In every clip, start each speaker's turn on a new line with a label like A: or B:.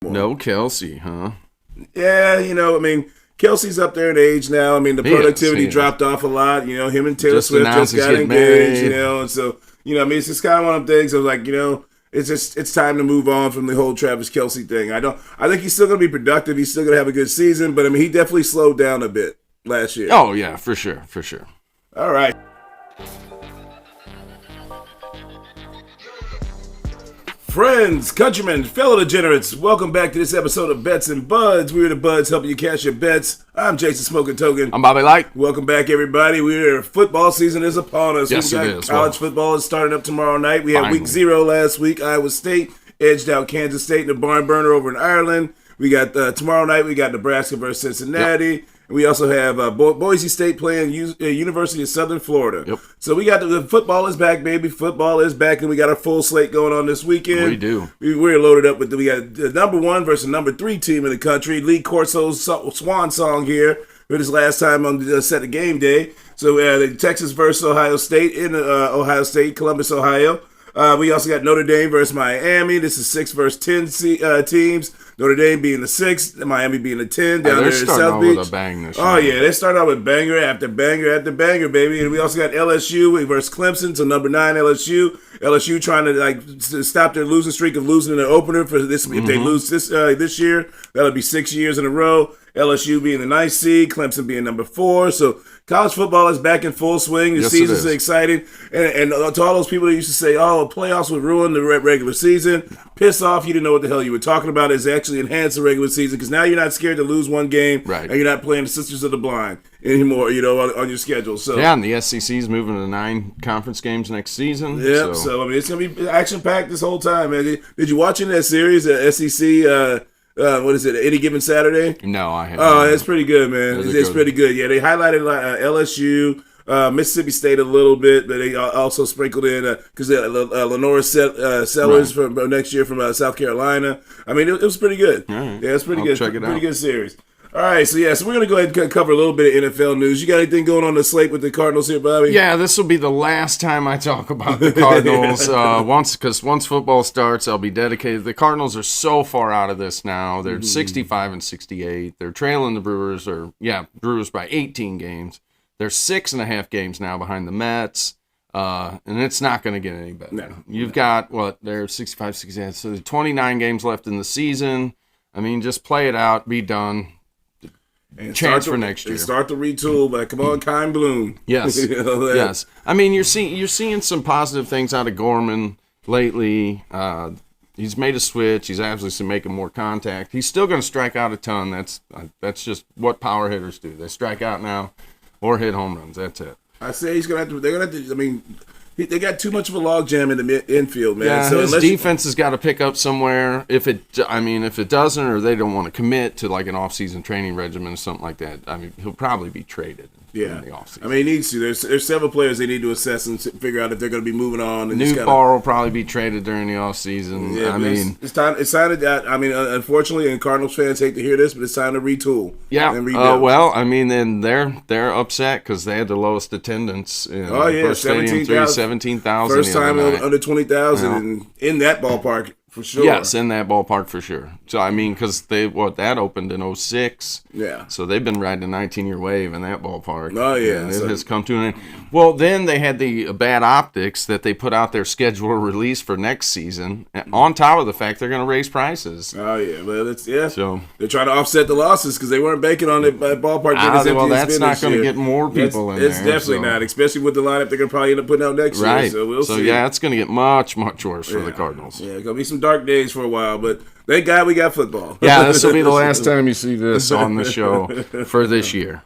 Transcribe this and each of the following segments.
A: anymore.
B: No Kelsey, huh?
A: Yeah, Kelsey's up there in age now. I mean, the productivity dropped off a lot. Him and Taylor Swift just got engaged, and so, it's just kind of one of them things of like, it's time to move on from the whole Travis Kelsey thing. I think he's still going to be productive. He's still going to have a good season, but he definitely slowed down a bit last year.
B: Oh, yeah, for sure.
A: All right. Friends, countrymen, fellow degenerates, welcome back to this episode of Bets and Buds. We're the Buds helping you cash your bets. I'm Jason Smoking Token.
B: I'm Bobby Light.
A: Welcome back, everybody. Football season is upon us.
B: Yes, it is.
A: College football is starting up tomorrow night. We had week 0 last week. Iowa State edged out Kansas State in the barn burner over in Ireland. We got tomorrow night. We got Nebraska versus Cincinnati. Yep. And we also have Boise State playing University of Southern Florida. Yep. So we got the football is back, baby. Football is back, and we got a full slate going on this weekend.
B: We do.
A: We're loaded up with we got the number 1 versus number 3 team in the country. Lee Corso's swan song here for his last time on the set of game day. So the Texas versus Ohio State in Ohio State, Columbus, Ohio. We also got Notre Dame versus Miami. This is 6 versus 10 teams. Notre Dame being the 6, Miami being the 10 down there in South Beach.
B: With a bang this year.
A: Oh, yeah. They started out with banger after banger after banger, baby. And we also got LSU versus Clemson, so number 9 LSU. LSU trying to stop their losing streak of losing in the opener for this. If they lose this year, that'll be 6 years in a row. LSU being the 9th seed, Clemson being number 4. So college football is back in full swing. The season's exciting. And to all those people that used to say, playoffs would ruin the regular season, piss off. You didn't know what the hell you were talking about. It's actually enhanced the regular season because now you're not scared to lose one game, and you're not playing the Sisters of the Blind anymore, on your schedule. So
B: yeah, and the SEC's moving to 9 conference games next season.
A: Yep. So it's going to be action-packed this whole time, man. Did you watch in that series, the SEC what is it, Any Given Saturday?
B: No, I haven't.
A: Oh, it's pretty good, man. It's pretty good. Yeah, they highlighted LSU, Mississippi State a little bit, but they also sprinkled in, because Lenora Sellers from next year from South Carolina. I mean, it was pretty good.
B: Right.
A: Yeah, it's pretty good.
B: Check it out.
A: Pretty good series. All right, so we're going to go ahead and cover a little bit of NFL news. You got anything going on the slate with the Cardinals here, Bobby?
B: Yeah, this will be the last time I talk about the Cardinals. Once football starts, I'll be dedicated. The Cardinals are so far out of this now. They're 65-68. They're trailing the Brewers, Brewers by 18 games. They're 6.5 games now behind the Mets. And it's not going to get any better. You've got, they're 65-68. So there's 29 games left in the season. I mean, just play it out, be done. And chance for next year.
A: Start to retool, but come on, Kyle Bloom.
B: Yes, yes. I mean, you're seeing some positive things out of Gorman lately. He's made a switch. He's obviously making more contact. He's still going to strike out a ton. That's just what power hitters do. They strike out now or hit home runs. That's it.
A: I say he's going to have to. They're going to have to. I mean, they got too much of a logjam in the infield, man.
B: Yeah, so his defense has got to pick up somewhere. If it doesn't, or they don't want to commit to like an off-season training regimen or something like that, I mean, he'll probably be traded. in the offseason.
A: I mean, he needs to. There's several players they need to assess and figure out if they're going to be moving on. And
B: Newbar will probably be traded during the offseason.
A: Yeah, it's time. It's time to. I mean, unfortunately, and Cardinals fans hate to hear this, but it's time to retool.
B: Yeah. And rebuild. Well, I mean, then they're upset because they had the lowest attendance. First 17,000.
A: First time under 20,000 in that ballpark. For sure.
B: Yes, in that ballpark for sure. So, I mean, because that opened in 2006.
A: Yeah.
B: So they've been riding a 19-year wave in that ballpark.
A: Oh, yeah.
B: And it has come to an end. Well, then they had the bad optics that they put out their schedule release for next season, on top of the fact they're going to raise prices.
A: Oh, yeah. Well, So they're trying to offset the losses because they weren't banking on the ballpark.
B: Well, that's not going to get more people in there.
A: It's definitely not, especially with the lineup they're going to probably end up putting out next year. So we'll see.
B: Yeah, it's going to get much, much worse for the Cardinals.
A: Yeah, it's going to be some dark days for a while, but thank God we got football.
B: Yeah, this will be the last time you see this on the show for this year.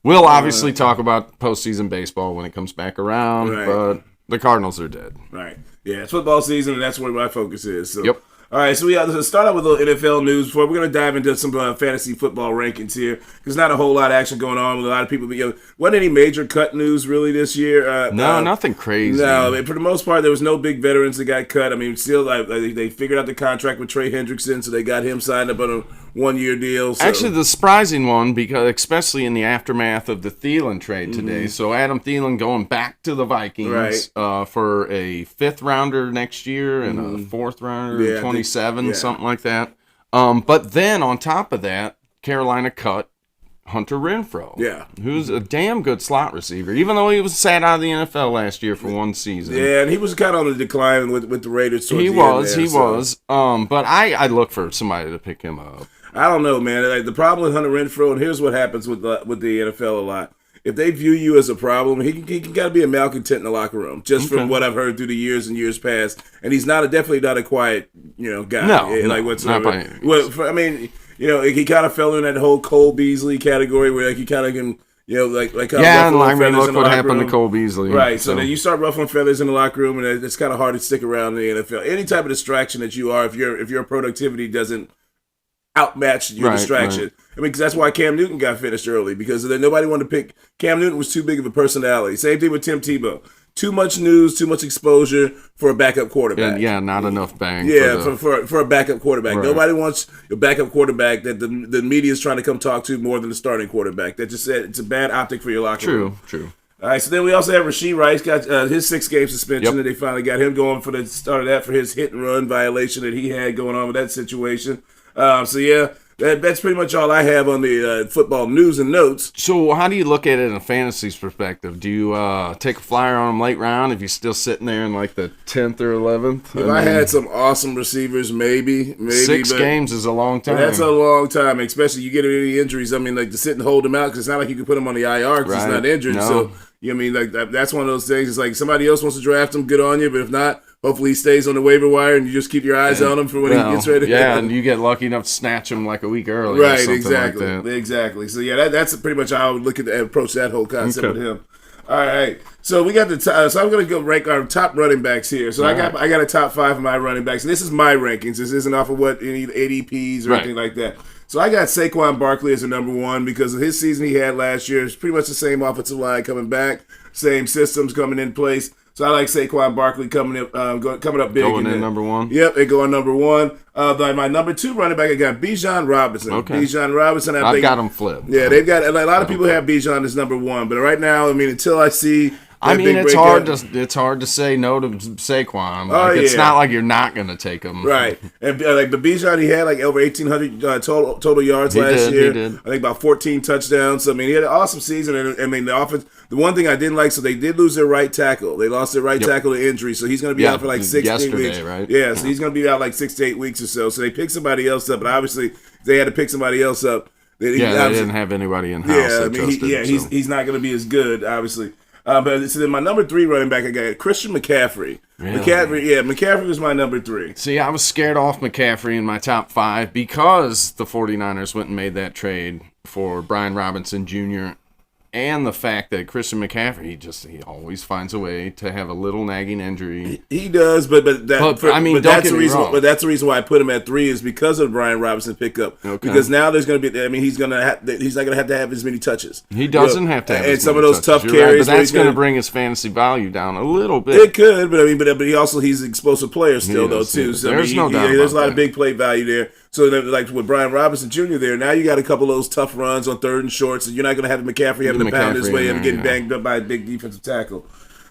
B: We'll obviously talk about postseason baseball when it comes back around, but the Cardinals are dead.
A: Right. Yeah, it's football season, and that's where my focus is. So.
B: Yep.
A: All right, so let's start out with a little NFL news before we're going to dive into some fantasy football rankings here. There's not a whole lot of action going on with a lot of people. Wasn't any major cut news really this year?
B: No, nothing crazy.
A: No, for the most part, there was no big veterans that got cut. I mean, still, they figured out the contract with Trey Hendrickson, so they got him signed up on a one-year deal. So.
B: Actually, the surprising one, because especially in the aftermath of the Thielen trade today, so Adam Thielen going back to the Vikings for a 5th rounder next year and a 4th rounder, 27, something like that. But then on top of that, Carolina cut Hunter Renfrow.
A: Yeah.
B: Who's a damn good slot receiver, even though he was sat out of the NFL last year for one season.
A: Yeah, and he was kind of on the decline with the Raiders.
B: He was. But I look for somebody to pick him up.
A: I don't know, man. Like, the problem with Hunter Renfrow, and here's what happens with the NFL a lot. If they view you as a problem, he can kind of be a malcontent in the locker room, just from what I've heard through the years and years past. And he's definitely not a quiet, guy.
B: No,
A: whatsoever.
B: not by any means.
A: I mean, he kind of fell in that whole Cole Beasley category where he kind of can, like
B: and look what happened to Cole Beasley.
A: Right. So then you start ruffling feathers in the locker room, and it's kind of hard to stick around in the NFL. Any type of distraction that you are, if your productivity doesn't outmatch your distraction.
B: Right.
A: I mean, because that's why Cam Newton got finished early, because then nobody wanted to pick. Cam Newton was too big of a personality. Same thing with Tim Tebow. Too much news, too much exposure for a backup quarterback.
B: And not enough bang.
A: For a backup quarterback.
B: Right.
A: Nobody wants a backup quarterback that the media is trying to come talk to more than the starting quarterback. That just said it's a bad optic for your locker room.
B: True.
A: All right, so then we also have Rashee Rice, got his 6-game suspension, and they finally got him going for the start of that for his hit and run violation that he had going on with that situation. That's pretty much all I have on the football news and notes.
B: So how do you look at it in a fantasy perspective? Do you take a flyer on him late round if you're still sitting there in like the 10th or 11th?
A: If I had some awesome receivers, maybe.
B: 6 games is a long time.
A: That's a long time, especially you get any injuries. I mean, like to sit and hold him out, because it's not like you can put him on the IR because he's not injured.
B: No.
A: So, that's one of those things. It's like somebody else wants to draft him, good on you, but if not, hopefully he stays on the waiver wire and you just keep your eyes on him for when he gets ready.
B: Yeah, and you get lucky enough to snatch him like a week early.
A: Right,
B: or something
A: exactly.
B: Like that.
A: Exactly. So, that's pretty much how I would look at approach that whole concept with him. All right. So, we got so I'm going to go rank our top running backs here. So, I got a top 5 of my running backs. And this is my rankings. This isn't off of what any ADPs or anything like that. So I got Saquon Barkley as a number 1 because of his season he had last year. It's pretty much the same offensive line coming back, same systems coming in place. So I like Saquon Barkley coming up big.
B: Going in number 1?
A: Yep, they go on number 1. My number 2 running back, I got Bijan Robinson.
B: Okay.
A: Bijan Robinson.
B: I've got him flipped.
A: Yeah, they've got a lot of people have Bijan as number 1, but right now, I mean, until I see.
B: It's hard to say no to Saquon. It's not like you're not going to take him.
A: Right. And but Bijan, he had like over 1,800 total yards last year.
B: He did.
A: I think about 14 touchdowns. So, I mean, he had an awesome season. And I mean, the offense. The one thing I didn't like, so they did lose their right tackle. They lost their right tackle to injury, so he's going to be out for like 6 to 8 weeks.
B: Right?
A: Yeah, so he's going to be out like 6 to 8 weeks or so. So they picked somebody else up, but obviously they had to pick somebody else up.
B: They didn't have anybody in house.
A: He's not going to be as good, obviously. But so then my number 3 running back, I got Christian McCaffrey.
B: Really?
A: McCaffrey was my number 3.
B: See, I was scared off McCaffrey in my top 5 because the 49ers went and made that trade for Brian Robinson Jr. And the fact that Christian McCaffrey, he always finds a way to have a little nagging injury.
A: He does, but that's the reason why I put him at 3 is because of Brian Robinson pickup. Okay. Because now there's going to be, he's not going to have as many touches.
B: He doesn't have to have
A: and
B: as
A: some
B: many
A: of those
B: touches.
A: tough carries.
B: But that's going to bring his fantasy value down a little bit.
A: It could, but he's an explosive player still, too. So
B: there's no doubt.
A: There's a lot of big play value there. So, like with Brian Robinson Jr. there, now you got a couple of those tough runs on 3rd and shorts, and you're not going to have McCaffrey having to pound his way and getting banged up by a big defensive tackle.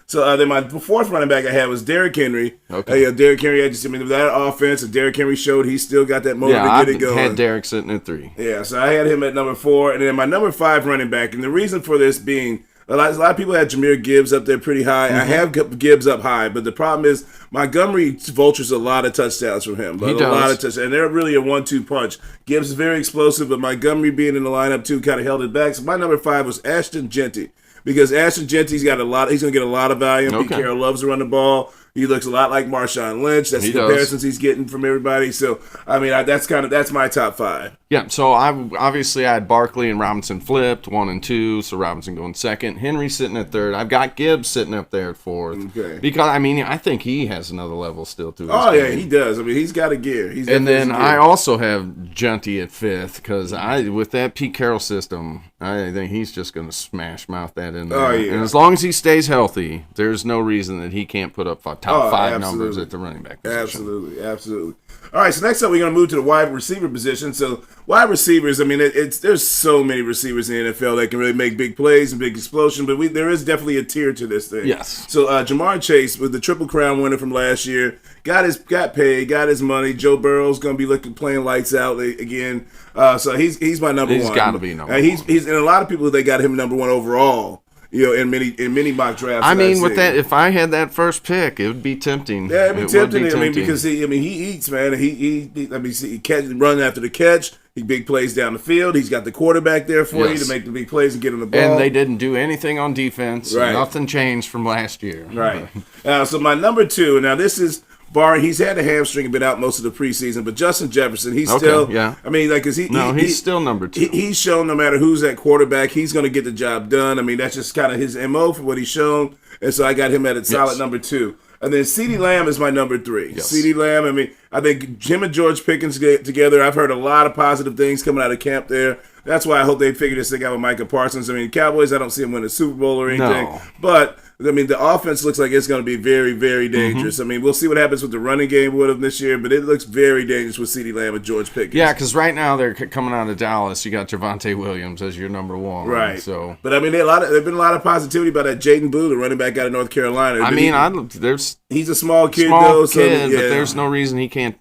A: So then my 4th running back I had was Derrick Henry.
B: Okay.
A: Derrick Henry, that offense, and Derrick Henry showed he still got that motor to get it going.
B: I had Derrick sitting at 3.
A: Yeah, so I had him at number 4, and then my number 5 running back, and the reason for this being, a lot of people had Jahmyr Gibbs up there pretty high. I have Gibbs up high, but the problem is Montgomery vultures a lot of touchdowns from him.
B: He does.
A: A lot of touchdowns, and they're really a 1-2 punch. Gibbs is very explosive, but Montgomery being in the lineup too kind of held it back. So my number 5 was Ashton Genty. Because Ashton Genty's got he's going to get a lot of value.
B: Okay.
A: Pete Carroll loves to run the ball. He looks a lot like Marshawn Lynch. That's the comparisons he's getting from everybody. So, I mean, that's my top 5.
B: Yeah, so I had Barkley and Robinson flipped, 1 and 2, so Robinson going 2nd. Henry sitting at 3rd. I've got Gibbs sitting up there at 4th. Okay. Because, I think he has another level still to his game.
A: Yeah, he does. I mean, he's got a gear.
B: And then I also have Genty at 5th because with that Pete Carroll system, I think he's just going to smash mouth that in there.
A: Oh, yeah.
B: And as long as he stays healthy, there's no reason that he can't put up top 5 numbers at the running back position.
A: Absolutely. All right, so next up we're going to move to the wide receiver position. So wide receivers, I mean, there's so many receivers in the NFL that can really make big plays and big explosion, but there is definitely a tier to this thing.
B: Yes.
A: So Jamar Chase, with the Triple Crown winner from last year, got paid, got his money. Joe Burrow's going to be playing lights out again. So he's my number one.
B: He's got to be number one.
A: He's and a lot of people, they got him number one overall. In many mock drafts.
B: I mean, with that, if I had that first pick, it would be tempting.
A: Yeah, it'd be tempting. I mean, because he eats, man. He run after the catch. He big plays down the field. He's got the quarterback there for you to make the big plays and get him the ball.
B: And they didn't do anything on defense.
A: Right.
B: Nothing changed from last year.
A: Right. So my number 2. Now this is. Barring he's had a hamstring and been out most of the preseason, but Justin Jefferson, he's still. Yeah. I mean, because
B: he's still number 2.
A: He's shown no matter who's at quarterback, he's going to get the job done. I mean, that's just kind of his MO for what he's shown, and so I got him at a solid number 2. And then CeeDee Lamb is my number 3.
B: Yes.
A: CeeDee Lamb. I mean, I think Jim and George Pickens get together. I've heard a lot of positive things coming out of camp there. That's why I hope they figure this thing out with Micah Parsons. I mean, Cowboys, I don't see him win a Super Bowl or anything, but. I mean, the offense looks like it's going to be very, very dangerous. I mean, we'll see what happens with the running game with them this year, but it looks very dangerous with CeeDee Lamb and George Pickens.
B: Yeah, because right now they're coming out of Dallas. You got Javonte Williams as your number 1.
A: Right.
B: So,
A: but I mean, there's been a lot of positivity about that Jaden Blue, the running back out of North Carolina. He's a small kid,
B: but there's no reason he can't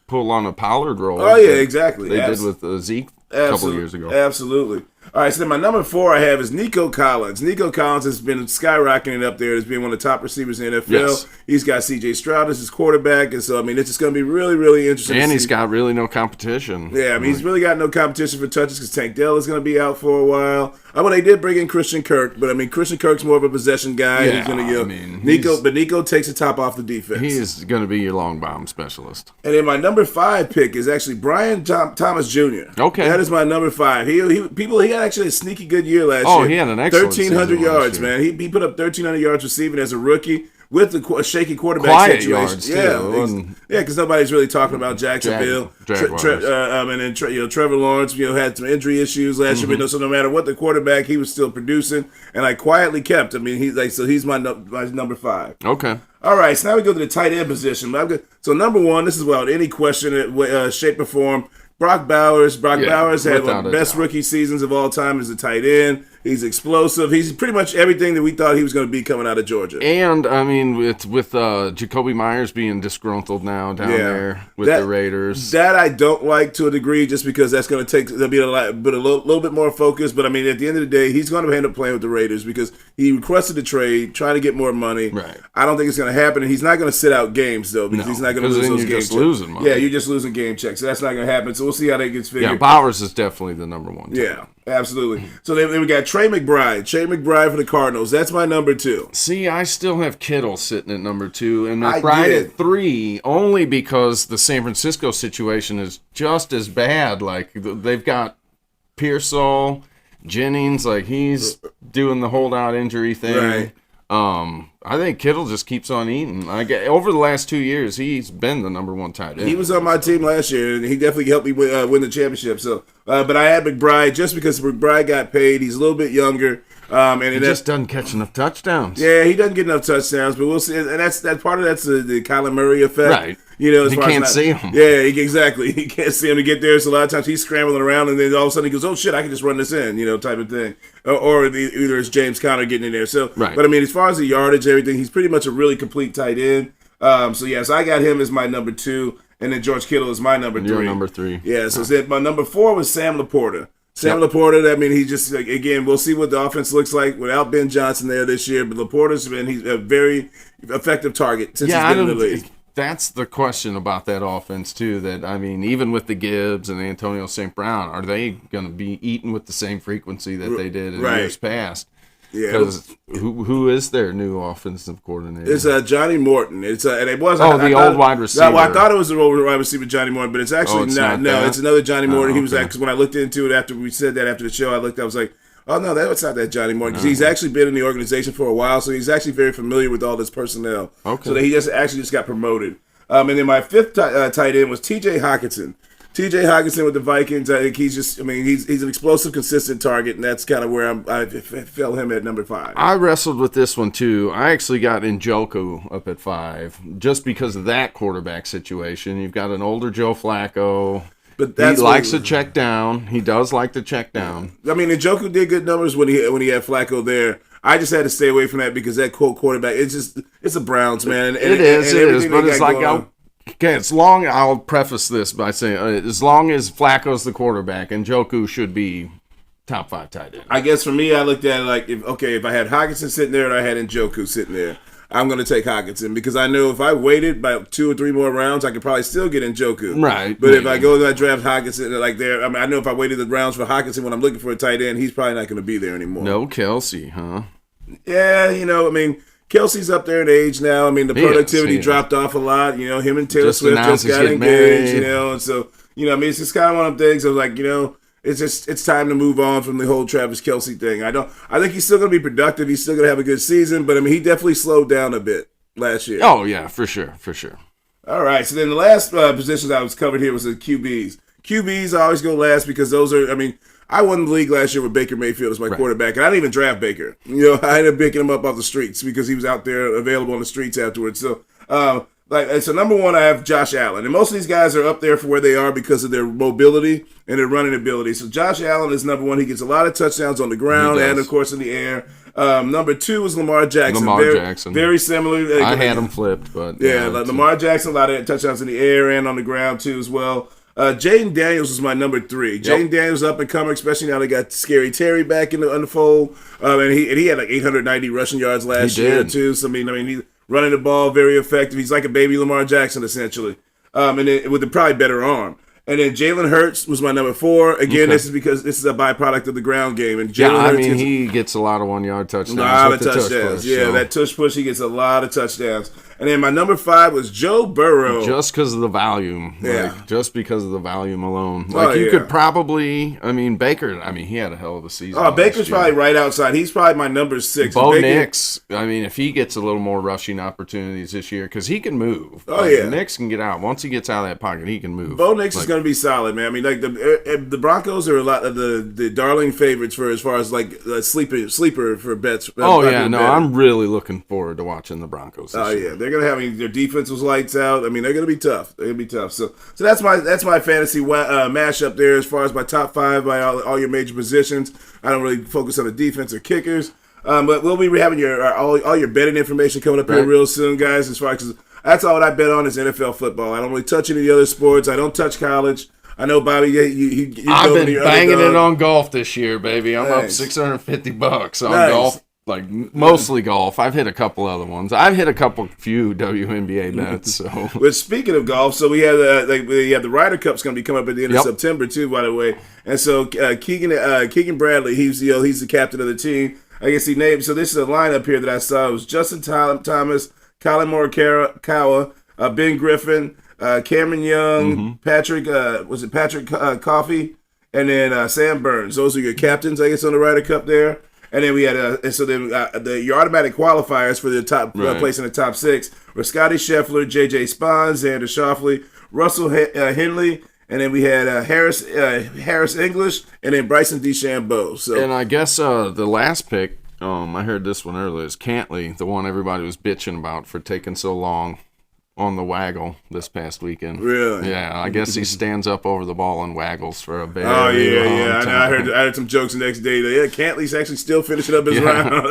B: pull on a Pollard role.
A: Oh yeah, exactly.
B: They did with Zeke a couple years ago.
A: Absolutely. All right, so then my number 4 I have is Nico Collins. Nico Collins has been skyrocketing up there as being one of the top receivers in the NFL. Yes. He's got C.J. Stroud as his quarterback, and so, I mean, it's just going to be really, really interesting.
B: And he's got really no competition.
A: Yeah, I mean, he's really got no competition for touches because Tank Dell is going to be out for a while. Well, they did bring in Christian Kirk, but, I mean, Christian Kirk's more of a possession guy.
B: Yeah,
A: he's going to but Nico takes the top off the defense.
B: He is going to be your long bomb specialist.
A: And then my number 5 pick is actually Brian Thomas Jr.
B: Okay.
A: That is my number 5. He had actually a sneaky good year last year.
B: Oh, he had an excellent
A: 1,300 yards, man. He put up 1,300 yards receiving as a rookie with the shaky quarterback
B: Quiet
A: situation.
B: Yards, too.
A: Because nobody's really talking about Jacksonville.
B: And
A: then Trevor Lawrence, had some injury issues last year, but so no matter what the quarterback, he was still producing, and I quietly kept. I mean, he's my number 5.
B: Okay.
A: All right, so now we go to the tight end position. So number 1, this is without any question, shape or form. Brock Bowers. Bowers had one of the best rookie seasons of all time as a tight end. He's explosive. He's pretty much everything that we thought he was going to be coming out of Georgia.
B: And, I mean, with Jacoby Myers being disgruntled now down there with the Raiders.
A: That I don't like to a degree just because that's going to there'll be a little bit more focus. But, I mean, at the end of the day, he's going to end up playing with the Raiders because he requested a trade, trying to get more money.
B: Right.
A: I don't think it's going to happen. And he's not going to sit out games, though, because he's not going to lose those game checks.
B: Losing money.
A: Yeah, you're just losing game checks. So that's not going to happen. So we'll see how that gets figured.
B: Yeah, Bowers is definitely the number 1.
A: Yeah. Absolutely. So then we got Trey McBride. Trey McBride for the Cardinals. That's my number 2.
B: See, I still have Kittle sitting at number 2 and McBride at 3 only because the San Francisco situation is just as bad. Like, they've got Pearsall, Jennings, like he's doing the holdout injury thing. Right. I think Kittle just keeps on eating. Over the last 2 years, he's been the number 1 tight end.
A: He was on my team last year, and he definitely helped me win the championship. So, but I had McBride just because McBride got paid. He's a little bit younger, and
B: he just doesn't catch enough touchdowns.
A: Yeah, he doesn't get enough touchdowns, but we'll see. And that's part of that's the Kyler Murray effect,
B: right?
A: As
B: he
A: far
B: can't
A: as
B: see him.
A: Yeah, exactly. He can't see him to get there. So a lot of times he's scrambling around, and then all of a sudden he goes, "Oh shit, I can just run this in," type of thing. Or either it's James Conner getting in there. So,
B: right.
A: But I mean, as far as the yardage, everything, he's pretty much a really complete tight end. So I got him as my number 2, and then George Kittle is my number 3.
B: Your number 3.
A: Yeah. So my number 4 was Sam Laporta. Laporta, I mean, he just, again, we'll see what the offense looks like without Ben Johnson there this year, but he's a very effective target since he's been in the league.
B: That's the question about that offense, too, that, I mean, even with the Gibbs and Antonio St. Brown, are they going to be eating with the same frequency that they did in years past? Yeah, because who is their new offensive coordinator?
A: It's Johnny Morton. It's and it was
B: the old wide receiver.
A: I thought it was the old wide receiver Johnny Morton, but it's actually not. No, it's another Johnny Morton. He was because when I looked into it after we said that after the show, I was like, oh no, that's not that Johnny Morton because he's actually been in the organization for a while, so he's actually very familiar with all this personnel. Okay, so that he just got promoted. And then my 5th tight end was T.J. Hockenson. T.J. Hockenson with the Vikings. I think he's an explosive, consistent target, and that's kind of where I fell him at number 5.
B: I wrestled with this one too. I actually got Njoku up at 5 just because of that quarterback situation. You've got an older Joe Flacco. But he likes to check down. He does like to check down.
A: I mean, Njoku did good numbers when he had Flacco there. I just had to stay away from that because that quarterback, it's a Browns, man.
B: It is. But it's like, okay, I'll preface this by saying, as long as Flacco's the quarterback, Njoku should be top 5 tight end.
A: I guess for me, I looked at it like, if I had Hockenson sitting there and I had Njoku sitting there, I'm going to take Hockenson because I know if I waited by 2 or 3 more rounds, I could probably still get Njoku.
B: Right.
A: But if I go and I draft Hockenson like there, I know if I waited the rounds for Hockenson when I'm looking for a tight end, he's probably not going to be there anymore.
B: No Kelsey, huh?
A: Yeah, Kelsey's up there in age now. I mean, the productivity dropped off a lot. Him and Taylor Swift just got engaged, and so, it's just kind of one of them things of like, it's time to move on from the whole Travis Kelce thing. I think he's still going to be productive. He's still going to have a good season, but he definitely slowed down a bit last year.
B: Oh, yeah, for sure.
A: All right, so then the last positions I was covered here was the QBs. QBs I always go last because those are, I won the league last year with Baker Mayfield as my quarterback, and I didn't even draft Baker. I ended up picking him up off the streets because he was out there available on the streets afterwards. So, so number 1, I have Josh Allen, and most of these guys are up there for where they are because of their mobility and their running ability. So Josh Allen is number 1. He gets a lot of touchdowns on the ground and, of course, in the air. Number 2 is Lamar Jackson.
B: Jackson.
A: Very similar.
B: I had him flipped, but
A: Lamar Jackson, a lot of touchdowns in the air and on the ground too as well. Jaden Daniels was my number 3. Jaden Daniels up and coming, especially now they got Scary Terry back in the fold. And he had like 890 rushing yards last year too. So he's running the ball very effective. He's like a baby Lamar Jackson essentially, and then with a probably better arm. And then Jalen Hurts was my number 4. Again, this is because this is a byproduct of the ground game. And
B: he gets a lot of 1-yard touchdowns.
A: A lot of touchdowns. That tush push, he gets a lot of touchdowns. And then my number 5 was Joe Burrow.
B: Just because of the volume. Just because of the volume alone. Could probably, Baker, he had a hell of a season.
A: Oh, Baker's probably right outside. He's probably my number 6.
B: Bo Nix, if he gets a little more rushing opportunities this year, because he can move. Nix can get out. Once he gets out of that pocket, he can move.
A: Bo Nix is going to be solid, man. The Broncos are a lot of the darling favorites for as far as sleeper for bets.
B: I'm really looking forward to watching the Broncos this year.
A: They're going to have their defense was lights out. They're going to be tough. So that's my fantasy mashup there as far as my top 5 by all your major positions. I don't really focus on the defense or kickers. But we'll be having all your betting information coming up here real soon, guys. As far as that's all I bet on is NFL football. I don't really touch any of the other sports. I don't touch college. I know, Bobby.
B: I've been banging it on golf this year, baby. I'm up $650 on golf. Mostly golf. I've hit a couple other ones. I've hit a few WNBA bets. So,
A: but speaking of golf, so we have the Ryder Cup's going to be coming up at the end of September too, by the way. And so Keegan Bradley, he's the captain of the team. I guess he named. So this is a lineup here that I saw. It was Justin Thomas, Colin Morikawa, Ben Griffin, Cameron Young, Patrick Coffey, and then Sam Burns. Those are your captains, I guess, on the Ryder Cup there. And then we had your automatic qualifiers for the top place in the top 6 were Scotty Scheffler, J.J. Spahn, Xander Schauffele, Russell Henley, and then we had Harris English, and then Bryson DeChambeau. So,
B: and I guess the last pick, I heard this one earlier, is Cantley, the one everybody was bitching about for taking so long on the waggle this past weekend.
A: Really?
B: Yeah, I guess he stands up over the ball and waggles for a very
A: long time. I heard some jokes the next day. Cantley's actually still finishing up his round.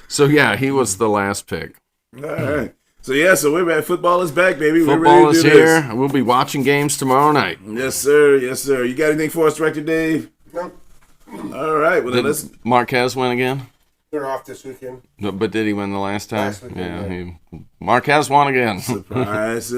B: So, he was the last pick.
A: All right. So we're back. Football is back, baby.
B: Football is here. This. We'll be watching games tomorrow night.
A: Yes, sir. You got anything for us, Director Dave?
C: No.
A: All right. Well,
B: let's. Marquez win again?
C: They're off this weekend.
B: No, but did he win the last time?
C: Last weekend,
B: Marquez won again.
A: Surprise.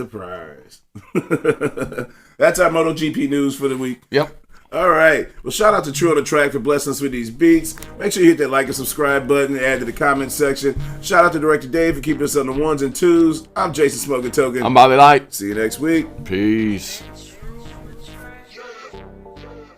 A: That's our MotoGP news for the week.
B: Yep.
A: All right. Well, shout out to True on the Track for blessing us with these beats. Make sure you hit that like and subscribe button and add to the comment section. Shout out to Director Dave for keeping us on the 1s and 2s. I'm Jason Smoking Token.
B: I'm Bobby Light.
A: See you next week.
B: Peace.